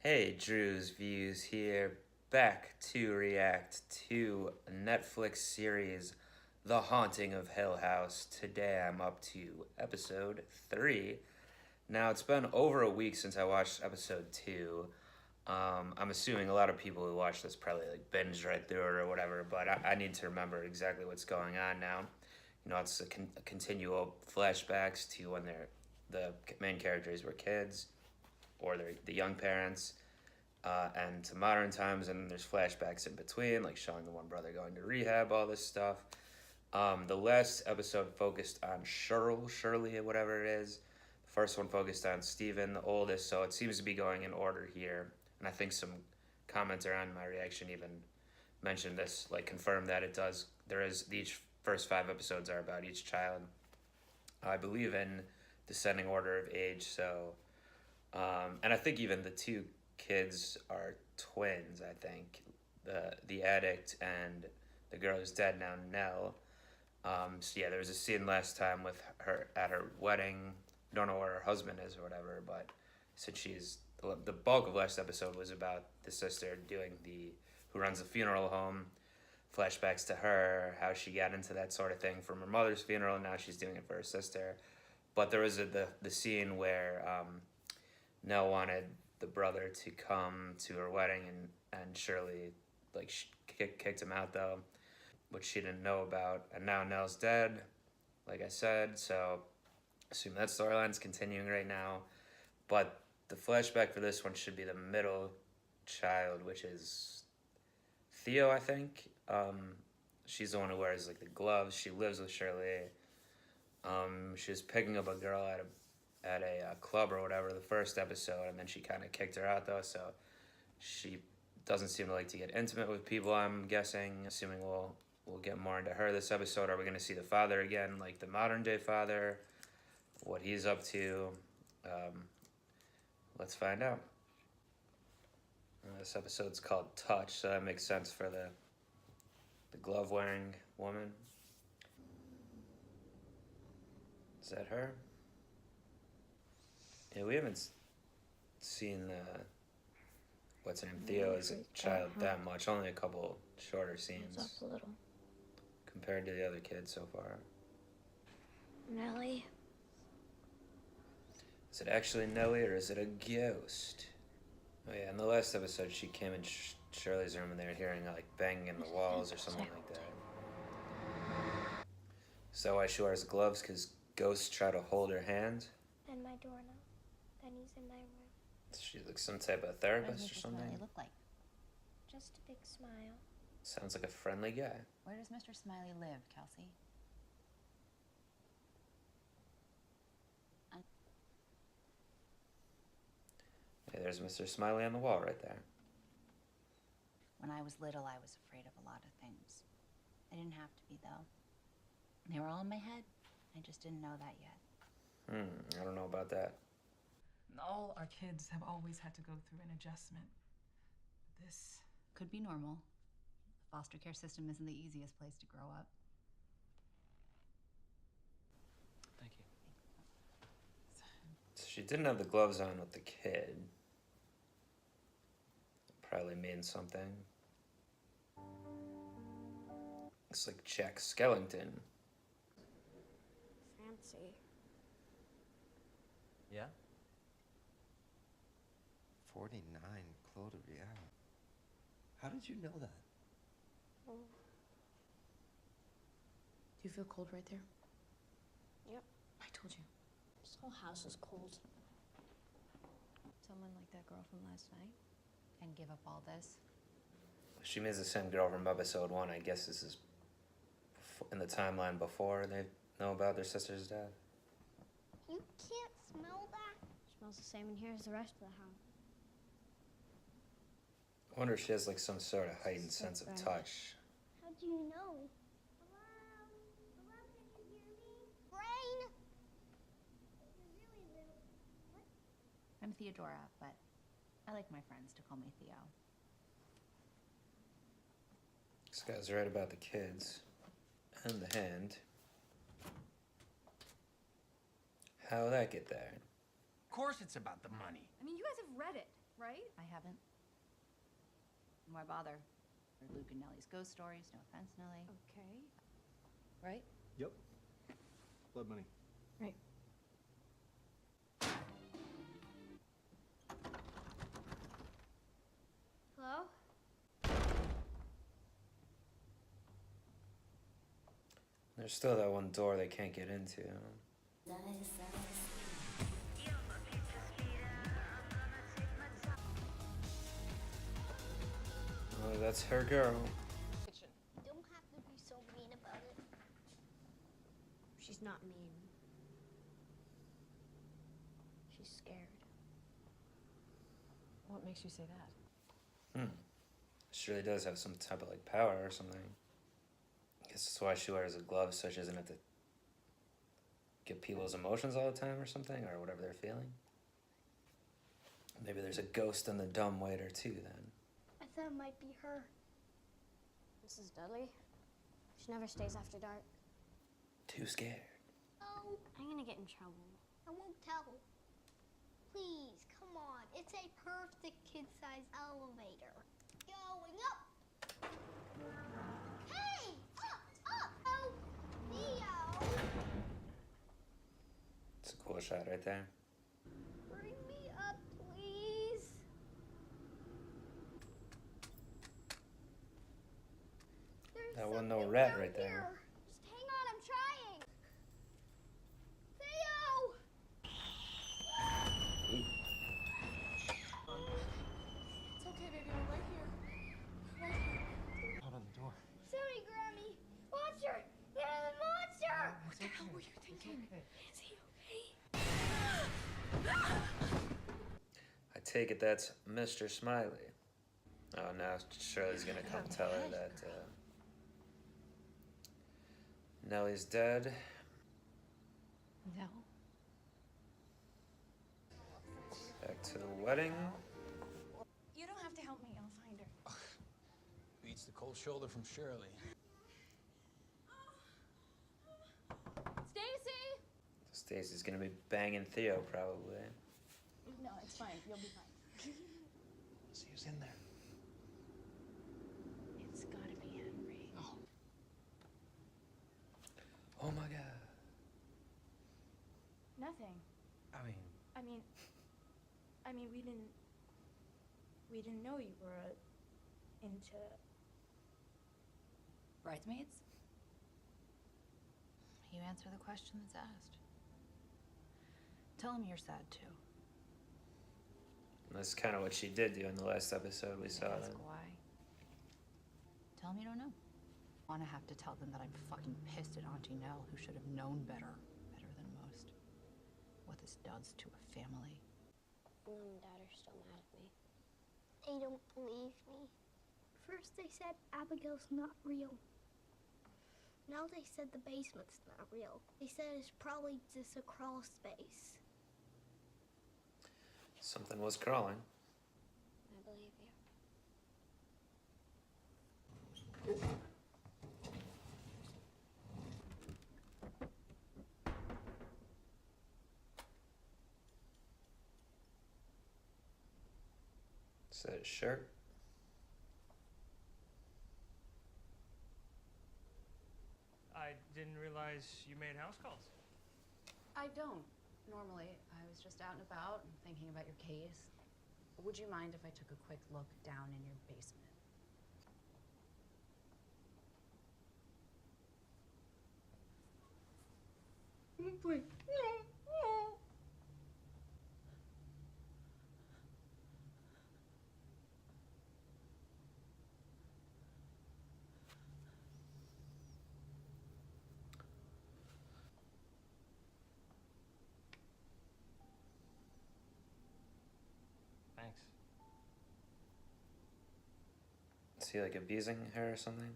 Hey, Drewz Viewz here, back to react to a Netflix series, The Haunting of Hill House. Today I'm up to episode 3. Now, it's been over a week since I watched episode 2. I'm assuming a lot of people who watch this probably like binge right through it or whatever, but I need to remember exactly what's going on now. You know, it's a continual flashbacks to when the main characters were kids or the young parents, and to modern times, and there's flashbacks in between, like showing the one brother going to rehab, all this stuff. The last episode focused on Shirley, whatever it is. The first one focused on Steven, the oldest, so it seems to be going in order here. And I think some commenter on my reaction even mentioned this, like confirmed that it does. There is each first 5 episodes are about each child. I believe in descending order of age, so and I think even the two kids are twins. I think the addict and the girl who's dead now, Nell. So yeah, there was a scene last time with her at her wedding. Don't know where her husband is or whatever, but since she's the bulk of last episode was about the sister doing the who runs the funeral home. Flashbacks to her, how she got into that sort of thing from her mother's funeral, and now she's doing it for her sister. But there was the scene where Nell wanted the brother to come to her wedding, and Shirley like kicked him out though, which she didn't know about. And now Nell's dead, like I said, so I assume that storyline's continuing right now. But the flashback for this one should be the middle child, which is Theo, I think. She's the one who wears like the gloves. She lives with Shirley. She was picking up a girl at a club or whatever the first episode, and then she kind of kicked her out though, so she doesn't seem to like to get intimate with people, I'm guessing. Assuming we'll get more into her this episode. Are we going to see the father again, like the modern day father, what he's up to? Let's find out. This episode's called Touch, so that makes sense for the glove wearing woman. Is that her? Yeah, we haven't seen what's her name, Theo as a child that much. Only a couple shorter scenes Up a little. compared to the other kids so far. Nellie? Is it actually Nellie or is it a ghost? Oh yeah, in the last episode she came in Shirley's room and they were hearing like banging in the walls or something like that. So why she wears gloves? Because ghosts try to hold her hand? And my doorknob. Then he's in my room. She's like some type of therapist or something? Smiley look like? Just a big smile. Sounds like a friendly guy. Where does Mr. Smiley live, Kelsey? Hey, there's Mr. Smiley on the wall right there. When I was little, I was afraid of a lot of things. I didn't have to be, though. They were all in my head. I just didn't know that yet. I don't know about that. All our kids have always had to go through an adjustment. This Could be normal. The foster care system isn't the easiest place to grow up. Thank you. So she didn't have the gloves on with the kid. Probably means something. Looks like Jack Skellington. Fancy. Yeah? 49 Claude Real. How did you know that? Oh. Do you feel cold right there? Yep. I told you. This whole house is cold. Someone like that girl from last night? And give up all this? She means the same girl from episode 1. I guess this is in the timeline before they know about their sister's death. You can't smell that. It smells the same in here as the rest of the house. I wonder if she has like some sort of heightened So sense of fresh. touch. How do you know? Hello? Hello, can you hear me? Brain! You're really little. What? I'm Theodora, but I like my friends to call me Theo. This guy's right about the kids and the hand. How'd that get there? Of course it's about the money. I mean, you guys have read it. right? I haven't. Why bother? They're Luke and Nellie's ghost stories. No offense, Nellie. Okay. Right? Yep. Blood money. Right. Hello? There's still that one door they can't get into. Oh, that's her girl. Kitchen. You don't have to be so mean about it. She's not mean. She's scared. What makes you say that? She really does have some type of like power or something. I guess that's why she wears a glove so she doesn't have to get people's emotions all the time or something, or whatever they're feeling. Maybe there's a ghost in the dumb waiter too then. I thought it might be her. Mrs. Dudley? She never stays after dark. Too scared. Oh, I'm gonna get in trouble. I won't tell. Please, come on. It's a perfect kid-sized elevator. Going up. Hey! Up! Oh, Theo! It's a cool shot right there. Bring me up, please. There's That wasn't no something rat down right there. here. Just hang on, I'm trying. Theo! It's okay, baby. I'm right here. Right here. Out on the door. Sorry, Grammy. Monster! There's a monster! What the hell were you thinking? Is he okay? I take it that's Mr. Smiley. Oh, now Shirley's gonna come tell her that Nellie's dead. No. Back to the wedding. You don't have to help me. I'll find her. Beats the cold shoulder from Shirley. Stacy! Stacy's gonna be banging Theo probably. No, it's fine. You'll be fine. See who's in there. It's gotta be Henry. Oh my god. Nothing. I mean, I mean, we didn't know you were into. Bridesmaids? You answer the question that's asked. Tell him you're sad too. And that's kind of what she did do in the last episode we saw. Ask why. Tell him you don't know. Wanna have to tell them that I'm fucking pissed at Auntie Nell, who should have known better than most. What this does to a family. Mom and Dad are still mad at me. They don't believe me. First they said Abigail's not real. Now they said the basement's not real. They said it's probably just a crawl space. Something was crawling. I believe you. Is that a shirt? I didn't realize you made house calls. I don't. Normally, I was just out and about and thinking about your case. Would you mind if I took a quick look down in your basement? Please. Thanks. Is he like abusing her or something?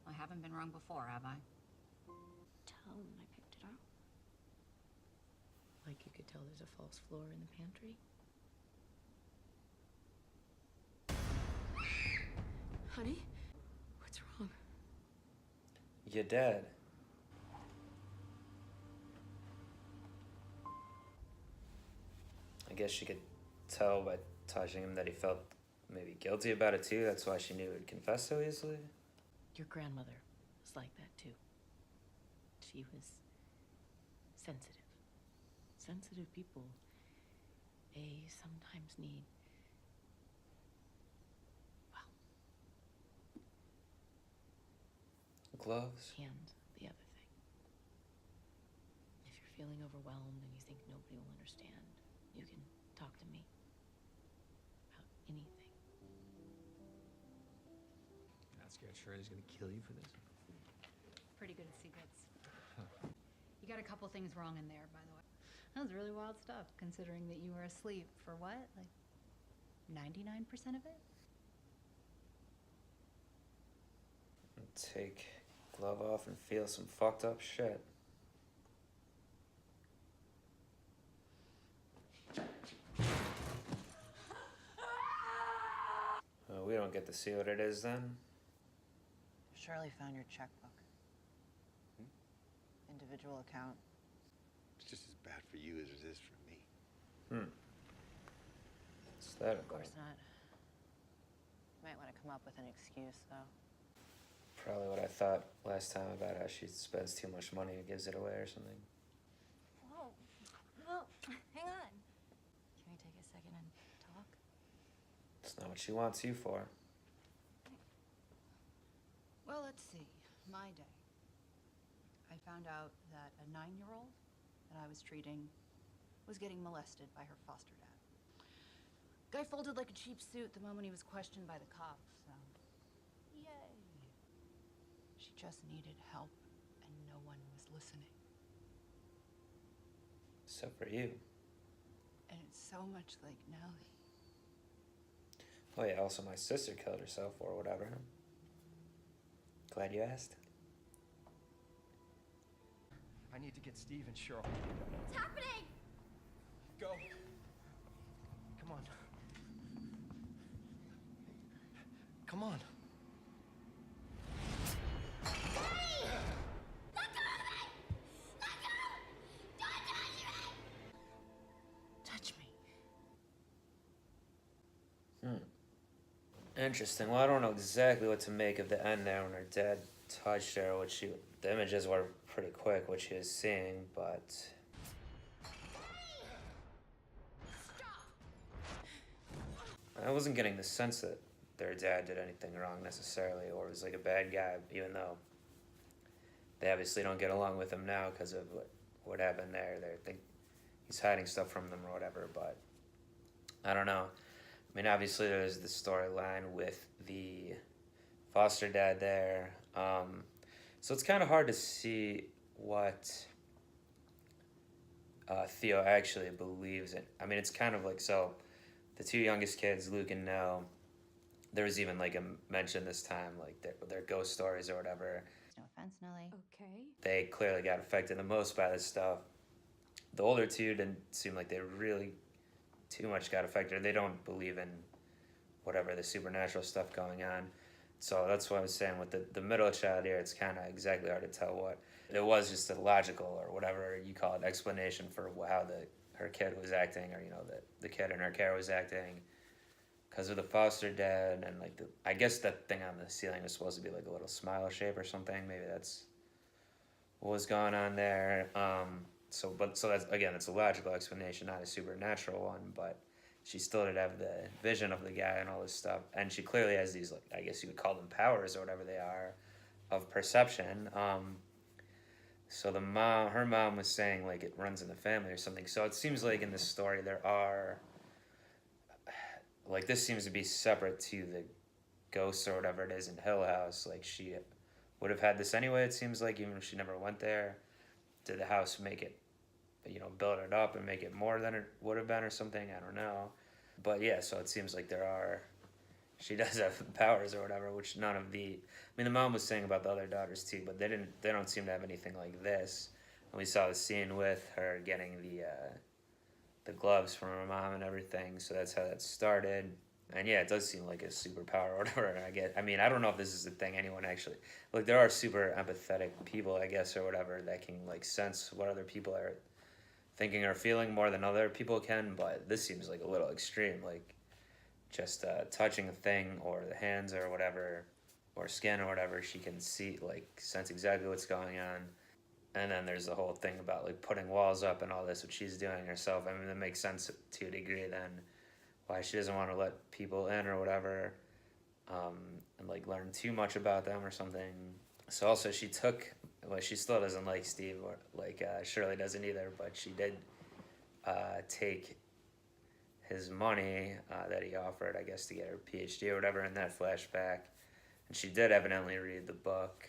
I haven't been wrong before, have I? Tell him I picked it up. Like you could tell there's a false floor in the pantry. Honey? What's wrong? Your dad. I guess she could tell by touching him that he felt maybe guilty about it too. That's why she knew he would confess so easily. Your grandmother was like that too. She was sensitive. Sensitive people, they sometimes need, well, gloves. and the other thing. If you're feeling overwhelmed and you think nobody will understand, you can talk to me about anything. You're not scared Shirley's gonna kill you for this? Pretty good at secrets. You got a couple things wrong in there, by the way. That was really wild stuff, considering that you were asleep for what? Like 99% of it? Take glove off and feel some fucked up shit. We don't get to see what it is then. Shirley found your checkbook. Individual account. It's just as bad for you as it is for me. What's that Of course not. Might want to come up with an excuse, though. Probably what I thought last time about how she spends too much money and gives it away or something. Whoa. Whoa. Hang on. Can we take a second and talk? It's not what she wants you for. Well, let's see. My day. I found out that a 9-year-old that I was treating was getting molested by her foster dad. Guy folded like a cheap suit the moment he was questioned by the cops, so yay. She just needed help, and no one was listening. Except for you. And it's so much like Nellie. Oh yeah, also my sister killed herself or whatever. Glad you asked. I need to get Steve and Cheryl. What's happening? Go. Come on. Come on. Daddy! Let go of me! Let go! Don't touch me! Touch me. Interesting. Well, I don't know exactly what to make of the end there when her dad touched her, the images were pretty quick, what she was seeing, but... I wasn't getting the sense that their dad did anything wrong necessarily, or was like a bad guy, even though they obviously don't get along with him now because of what happened there. They think he's hiding stuff from them or whatever, but I don't know. I mean, obviously there's the storyline with the foster dad there. So it's kind of hard to see what Theo actually believes in. I mean, it's kind of like, so the two youngest kids, Luke and Nell, there was even like a mention this time, like their ghost stories or whatever. No offense, Nellie. Okay. They clearly got affected the most by this stuff. The older two didn't seem like they really too much got affected. They don't believe in whatever the supernatural stuff going on. So that's what I was saying with the middle child here, it's kind of exactly hard to tell what. It was just a logical or whatever you call it explanation for how her kid was acting, or, you know, the kid in her care was acting because of the foster dad, and like I guess that thing on the ceiling was supposed to be like a little smile shape or something. Maybe that's what was going on there. So that's, again, it's a logical explanation, not a supernatural one, but she still did have the vision of the guy and all this stuff, and she clearly has these, like, I guess you would call them powers or whatever they are, of perception. So her mom was saying like it runs in the family or something. So it seems like in this story there are, like, this seems to be separate to the ghosts or whatever it is in Hill House. Like, she would have had this anyway, it seems like, even if she never went there. Did the house make it, you know, build it up and make it more than it would have been or something? I don't know. But yeah, so it seems like she does have powers or whatever, which none of the mom was saying about the other daughters too, but they don't seem to have anything like this. And we saw the scene with her getting the gloves from her mom and everything, so that's how that started. And yeah, it does seem like a superpower or whatever. I don't know if this is a thing anyone actually, like, there are super empathetic people, I guess, or whatever, that can like sense what other people are thinking or feeling more than other people can, but this seems like a little extreme. Like, just touching a thing or the hands or whatever, or skin or whatever, she can see, like, sense exactly what's going on. And then there's the whole thing about, like, putting walls up and all this, what she's doing herself. I mean, that makes sense to a degree then, why she doesn't want to let people in or whatever, and, like, learn too much about them or something. So also she took, well, she still doesn't like Steve, or like Shirley doesn't either, but she did take his money that he offered, I guess, to get her PhD or whatever in that flashback. And she did evidently read the book.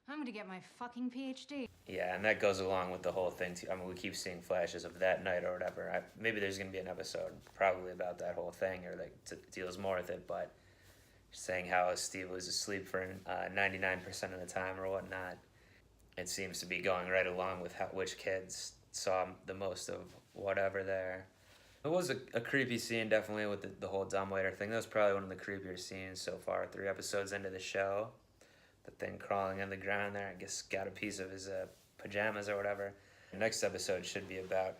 I'm gonna get my fucking PhD. Yeah, and that goes along with the whole thing too. I mean, we keep seeing flashes of that night or whatever. Maybe there's gonna be an episode probably about that whole thing, or that deals more with it, but saying how Steve was asleep for 99% of the time or whatnot. It seems to be going right along with which kids saw the most of whatever there. It was a creepy scene, definitely, with the whole dumbwaiter thing. That was probably one of the creepier scenes so far, 3 episodes into the show. The thing crawling on the ground there, I guess got a piece of his pajamas or whatever. The next episode should be about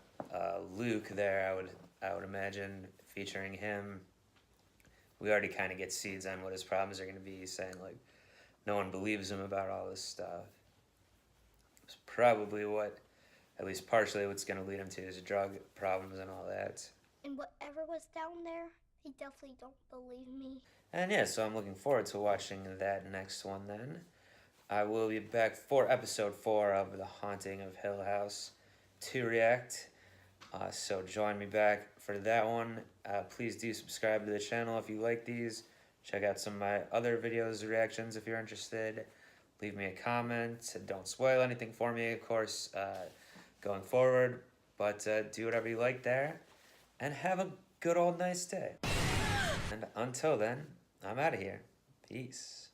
Luke there, I would imagine, featuring him. We already kind of get seeds on what his problems are going to be. He's saying, like, no one believes him about all this stuff. It's probably at least partially what's going to lead him to his drug problems and all that. And whatever was down there, they definitely don't believe me. And yeah, so I'm looking forward to watching that next one then. I will be back for episode 4 of The Haunting of Hill House to react. So join me back for that one. Please do subscribe to the channel if you like these. Check out some of my other videos, reactions if you're interested. Leave me a comment. Don't spoil anything for me, of course, going forward. But do whatever you like there. And have a good old nice day. And until then, I'm out of here. Peace.